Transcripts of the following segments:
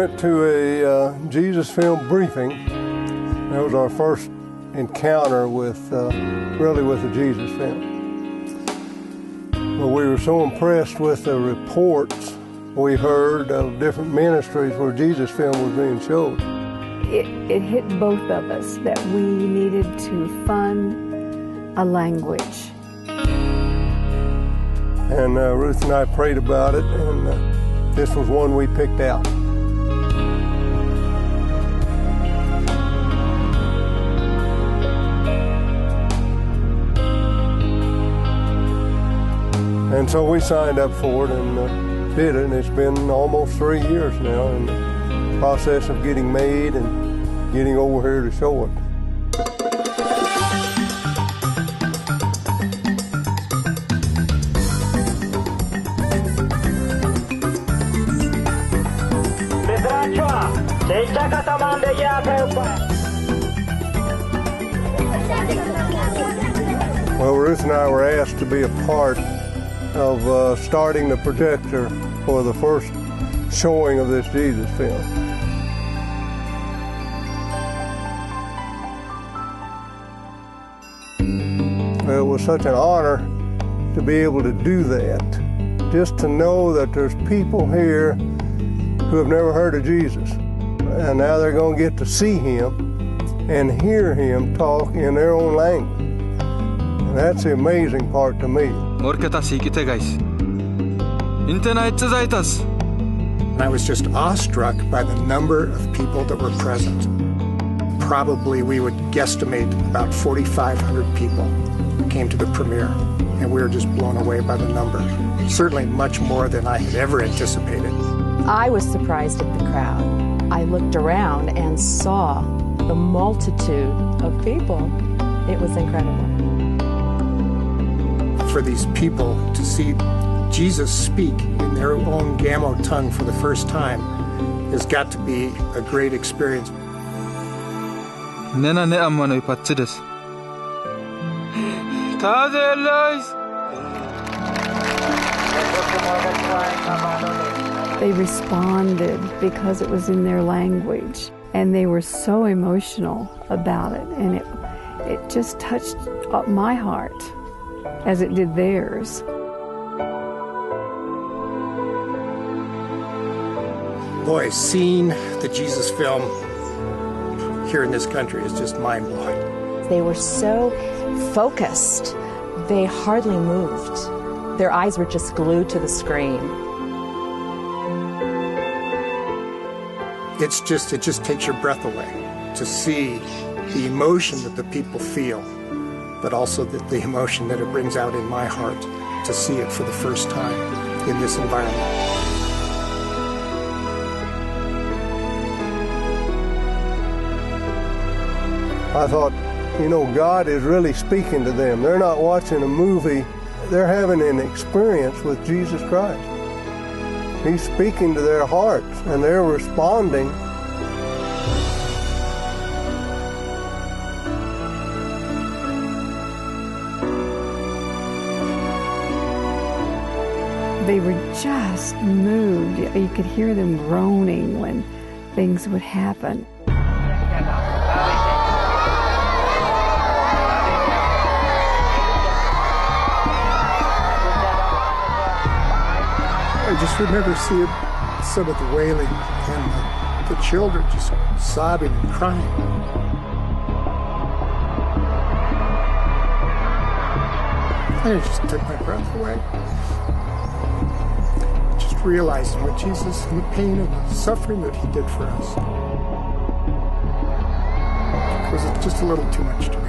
went to a Jesus film briefing. That was our first encounter with a Jesus film. But we were so impressed with the reports we heard of different ministries where Jesus film was being showed. It hit both of us that we needed to fund a language. And Ruth and I prayed about it, and this was one we picked out. And so we signed up for it and did it, and it's been almost 3 years now in the process of getting made and getting over here to show it. Well, Ruth and I were asked to be a part of starting the projector for the first showing of this Jesus film. It was such an honor to be able to do that, just to know that there's people here who have never heard of Jesus, and now they're going to get to see him and hear him talk in their own language. And that's the amazing part to me. And I was just awestruck by the number of people that were present. Probably we would guesstimate about 4,500 people came to the premiere, and we were just blown away by the number. Certainly much more than I had ever anticipated. I was surprised at the crowd. I looked around and saw the multitude of people. It was incredible. For these people to see Jesus speak in their own Gamo tongue for the first time has got to be a great experience. They responded because it was in their language, and they were so emotional about it, and it just touched my heart as it did theirs. Boy, seeing the Jesus film here in this country is just mind-blowing. They were so focused, they hardly moved. Their eyes were just glued to the screen. It just takes your breath away to see the emotion that the people feel, but also the emotion that it brings out in my heart to see it for the first time in this environment. I thought, God is really speaking to them. They're not watching a movie. They're having an experience with Jesus Christ. He's speaking to their hearts, and they're responding. They were just moved. You could hear them groaning when things would happen. I just remember seeing some of the wailing and the children just sobbing and crying. And it just took my breath away. Just realizing what Jesus and the pain and the suffering that he did for us. Because it's just a little too much to bear.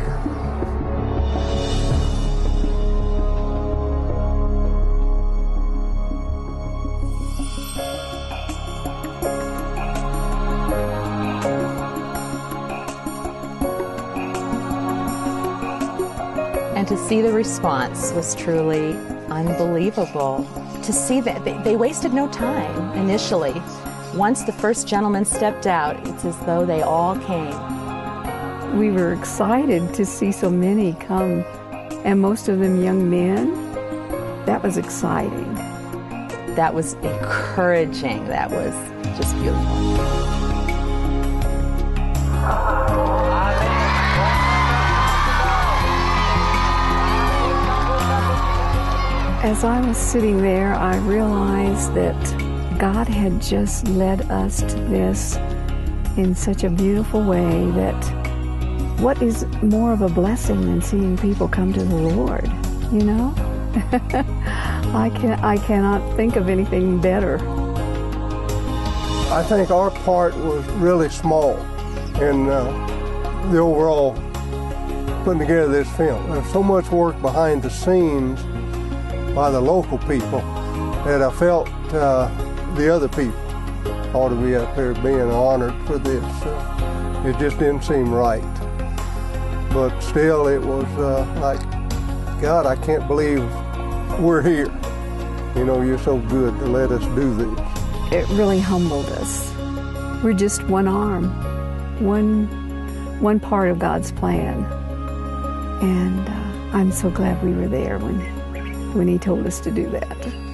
And to see the response was truly unbelievable. To see that they wasted no time initially. Once the first gentleman stepped out, it's as though they all came. We were excited to see so many come, and most of them young men. That was exciting. That was encouraging. That was just beautiful. As I was sitting there, I realized that God had just led us to this in such a beautiful way that what is more of a blessing than seeing people come to the Lord, you know? I cannot think of anything better. I think our part was really small in the overall putting together this film. There's so much work behind the scenes by the local people that I felt the other people ought to be up there being honored for this. It just didn't seem right. But still, it was like, God, I can't believe we're here. You know, you're so good to let us do this. It really humbled us. We're just one arm, one part of God's plan. And I'm so glad we were there when He told us to do that.